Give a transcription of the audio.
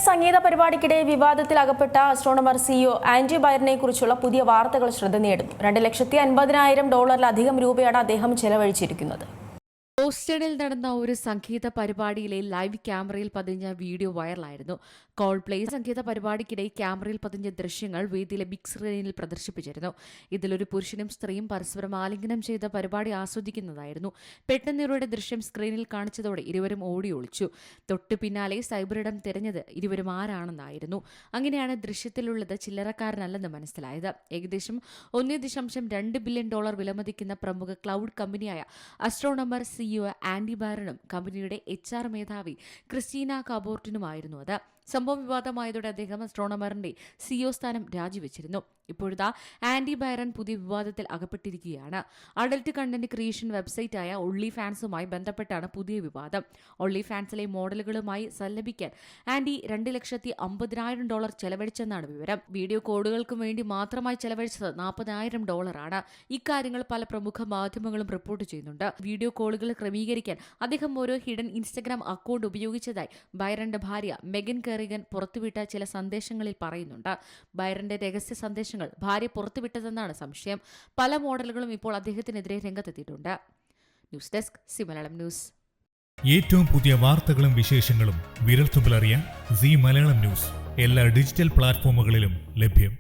സംഗീത പരിപാടിക്കിടെ വിവാദത്തിൽ അകപ്പെട്ട astronomer CEO Andy ബൈറനെ കുറിച്ചുള്ള പുതിയ വാർത്തകൾ ശ്രദ്ധ നേടുന്നു. $2,50,000 രൂപയാണ് അദ്ദേഹം ചെലവഴിച്ചിരിക്കുന്നത്. ബോസ്റ്റണിൽ നടന്ന ഒരു സംഗീത പരിപാടിയിലെ ലൈവ് ക്യാമറയിൽ പതിഞ്ഞ വീഡിയോ വൈറലായിരുന്നു. കോൾപ്ലേ സംഗീത പരിപാടിക്കിടെ ക്യാമറയിൽ പതിഞ്ഞ ദൃശ്യങ്ങൾ വേദിയിലെ ബിഗ് സ്ക്രീനിൽ പ്രദർശിപ്പിച്ചിരുന്നു. ഇതിലൊരു പുരുഷനും സ്ത്രീയും പരസ്പരം ആലിംഗനം ചെയ്ത പരിപാടി ആസ്വദിക്കുന്നതായിരുന്നു. പെട്ടെന്ന് ഇവരുടെ ദൃശ്യം സ്ക്രീനിൽ കാണിച്ചതോടെ ഇരുവരും ഓടി ഒളിച്ചു. തൊട്ടു പിന്നാലെ സൈബറിടം തിരഞ്ഞത് ഇരുവരും ആരാണെന്നായിരുന്നു. അങ്ങനെയാണ് ദൃശ്യത്തിലുള്ളത് ചില്ലറക്കാരനല്ലെന്ന് മനസ്സിലായത്. ഏകദേശം $1.2 ബില്യൺ വിലമതിക്കുന്ന പ്രമുഖ ക്ലൗഡ് കമ്പനിയായ അസ്ട്രോണമർ സിഇഒ ആൻഡി ബൈറനും കമ്പനിയുടെ HR മേധാവി ക്രിസ്റ്റീന കാബോർട്ടിനുമായിരുന്നു അത്. സംഭവം വിവാദമായതോടെ അദ്ദേഹം അസ്ട്രോണമറിന്റെ സിഇഒ സ്ഥാനം രാജിവെച്ചിരുന്നു. ഇപ്പോഴത്തെ ആൻഡി ബൈറൻ പുതിയ വിവാദത്തിൽ അകപ്പെട്ടിരിക്കുകയാണ്. അഡൽട്ട് കണ്ടന്റ് ക്രിയേഷൻ വെബ്സൈറ്റായ ഒൺലി ഫാൻസുമായി ബന്ധപ്പെട്ടാണ് പുതിയ വിവാദം. ഒൺലി ഫാൻസിലെ മോഡലുകളുമായി സല്ലപിക്കാൻ ആൻഡി $2,50,000 ചെലവഴിച്ചെന്നാണ് വിവരം. വീഡിയോ കോഡുകൾക്കും വേണ്ടി മാത്രമായി ചെലവഴിച്ചത് $40,000. ഇക്കാര്യങ്ങൾ പല പ്രമുഖ മാധ്യമങ്ങളും റിപ്പോർട്ട് ചെയ്യുന്നുണ്ട്. വീഡിയോ കോളുകൾ ക്രമീകരിക്കാൻ അദ്ദേഹം ഒരു ഹിഡൻ ഇൻസ്റ്റഗ്രാം അക്കൗണ്ട് ഉപയോഗിച്ചതായി ബൈറന്റെ ഭാര്യ മെഗൻ കെറിഗൻ പുറത്തുവിട്ട ചില സന്ദേശങ്ങളിൽ പറയുന്നുണ്ട്. ബൈറന്റെ രഹസ്യ സന്ദേശങ്ങൾ ഭാര്യ പുറത്തുവിട്ടതെന്നാണ് സംശയം. പല മോഡലുകളും ഇപ്പോൾ അദ്ദേഹത്തിനെതിരെ രംഗത്തെത്തിയിട്ടുണ്ട്. News desk C Malayalam news. ഏറ്റവും പുതിയ വാർത്തകളും വിശേഷങ്ങളും വിരൽത്തുമ്പിലറിയാൻ സി മലയാളം ന്യൂസ് എല്ലാ ഡിജിറ്റൽ പ്ലാറ്റ്ഫോമുകളിലും ലഭ്യം.